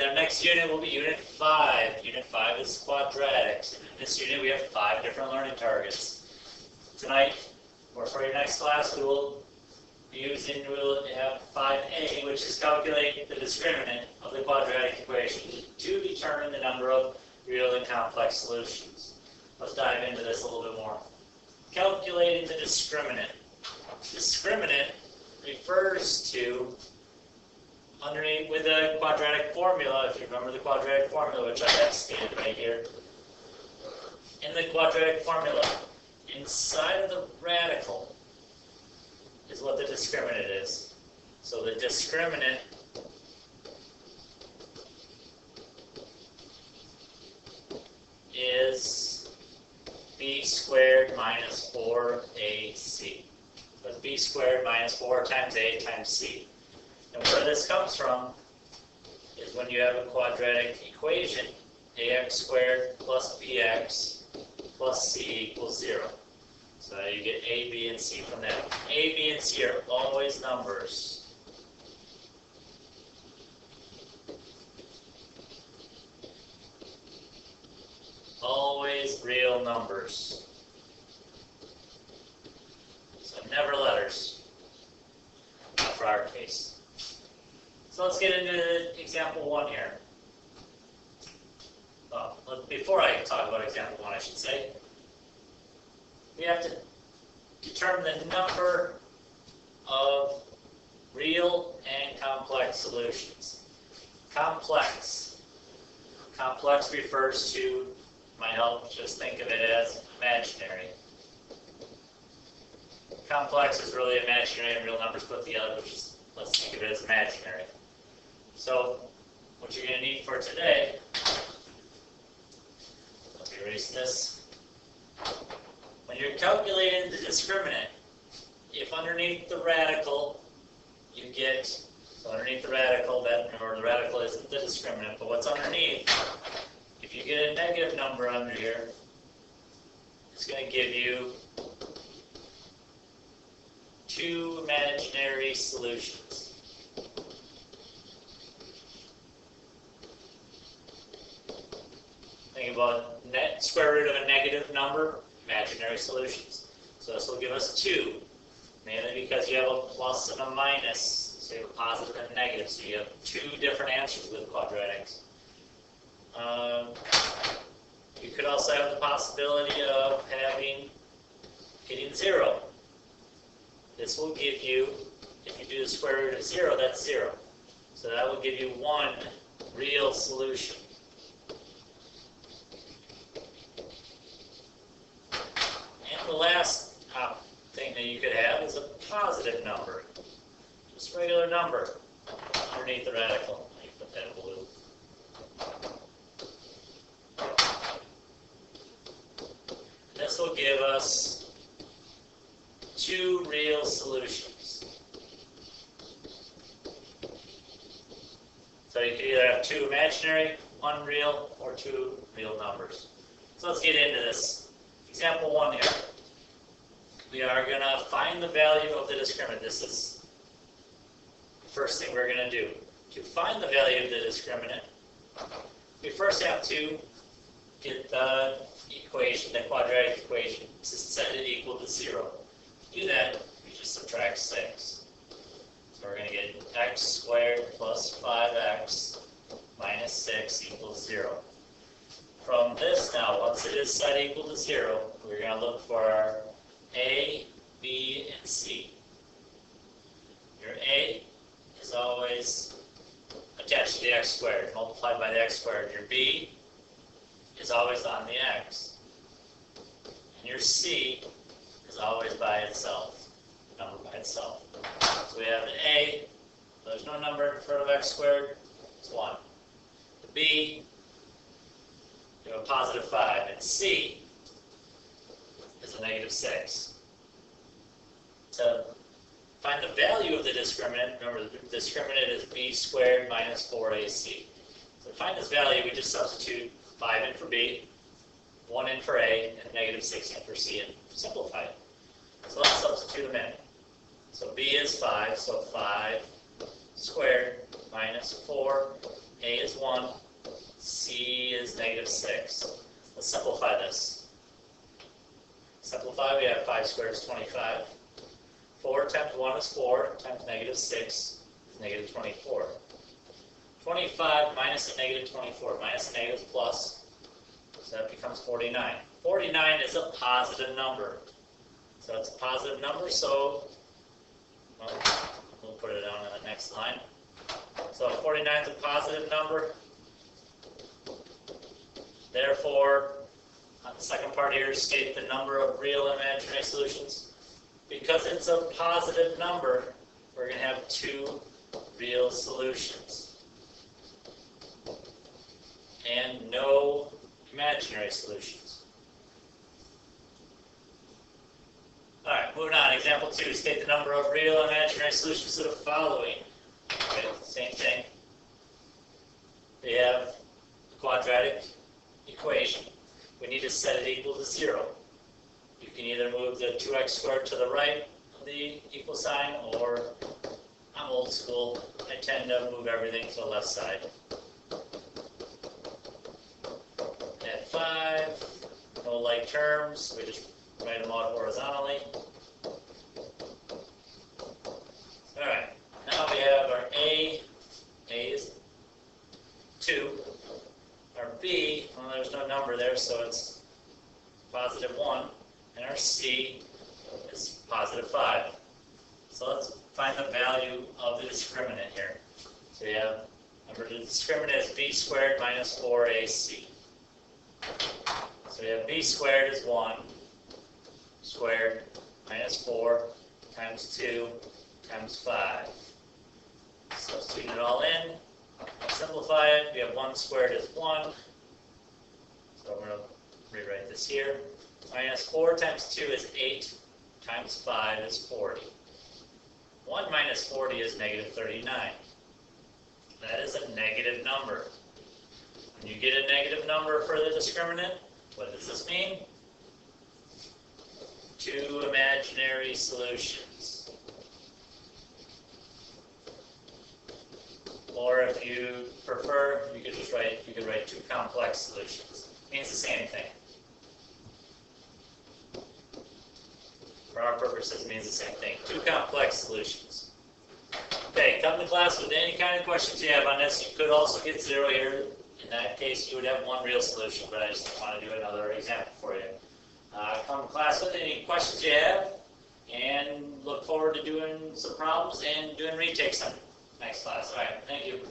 our next unit will be Unit 5. Unit 5 is quadratics. In this unit, we have 5 different learning targets. Tonight, or for your next class, we'll have 5A, which is calculate the discriminant of the quadratic equation to determine the number of real and complex solutions. Let's dive into this a little bit more. Calculating the discriminant. Discriminant refers to, underneath with the quadratic formula, if you remember the quadratic formula, which I have stated right here, in the quadratic formula, inside of the radical is what the discriminant is. So the discriminant is b squared minus 4ac. So it's b squared minus 4 times a times c. And where this comes from is when you have a quadratic equation, ax squared plus bx plus c equals 0. So you get a, b, and c from that. A, b, and c are always numbers. Always real numbers. So never letters. Not for our case. So let's get into example 1 here. Well, before I talk about example 1, I should say, we have to determine the number of real and complex solutions. Complex. Complex refers to, might help just think of it as imaginary. Complex is really imaginary and real numbers put together, which is, let's think of it as imaginary. So, what you're going to need for today, let me erase this. When you're calculating the discriminant, if underneath the radical you get, so underneath the radical, or the radical isn't the discriminant, but what's underneath, if you get a negative number under here, it's going to give you 2 imaginary solutions. Think about square root of a negative number, imaginary solutions. So this will give us 2, mainly because you have a plus and a minus, so you have a positive and a negative, so you have 2 different answers with quadratics. You could also have the possibility of getting 0. This will give you, if you do the square root of 0, that's 0. So that will give you 1 real solution. And the last thing that you could have is a positive number. Just a regular number underneath the radical. You put that in blue. This will give us 2 real solutions. So you can either have 2 imaginary, 1 real, or 2 real numbers. So let's get into this. Example 1 here. We are going to find the value of the discriminant. This is the first thing we're going to do. To find the value of the discriminant, we first have to get the equation, the quadratic equation, to set it equal to 0. To do that, we just subtract 6. So we're going to get x squared plus 5x minus 6 equals 0. From this now, once it is set equal to 0, we're going to look for our a, b, and c. Your a is always attached to the x squared, multiplied by the x squared. Your b is always on the x. And your c is always by itself, number by itself. So we have an a, there's no number in front of x squared, it's 1. The b, you have a positive 5, and c is a negative 6. To find the value of the discriminant, remember the discriminant is b squared minus 4ac. So to find this value, we just substitute 5 in for b, 1 in for a, and negative 6 in for c, and simplify it. So let's substitute them in. So b is 5, so 5 squared minus 4 A is 1, C is negative 6. Let's simplify this. Simplify, we have 5 squared is 25. 4 times 1 is 4, times negative 6 is negative 24. 25 minus a negative 24, minus a negative is plus, so that becomes 49. 49 is a positive number. So it's a positive number, so we'll put it on the next line. So 49 is a positive number. Therefore, on the second part here, state the number of real and imaginary solutions. Because it's a positive number, we're going to have 2 real solutions and no imaginary solutions. All right, moving on. Example 2, state the number of real and imaginary solutions to the following. Okay, same thing. We have a quadratic equation. We need to set it equal to 0. You can either move the 2x squared to the right of the equal sign, or I'm old school. I tend to move everything to the left side. At 5, no like terms. We just write them out horizontally. All right. Now we have our A. A is 2. Our B, well, there's no number there, so it's positive 1. And our C is positive 5. So let's find the value of the discriminant here. So we have, remember, the discriminant is b squared minus 4ac. So we have b squared is 1 squared minus 4 times 2 times 5. Substitute it all in. Simplify it. We have 1 squared is 1. So I'm going to rewrite this here. Minus 4 times 2 is 8, times 5 is 40. 1 minus 40 is negative 39. That is a negative number. When you get a negative number for the discriminant, what does this mean? 2 imaginary solutions. Or if you prefer, you could write 2 complex solutions. It means the same thing. For our purposes, it means the same thing. 2 complex solutions. Okay, come to class with any kind of questions you have on this. You could also get 0 here. In that case, you would have 1 real solution, but I just want to do another example for you. Come to class with any questions you have, and look forward to doing some problems and doing retakes on next class. All right, thank you.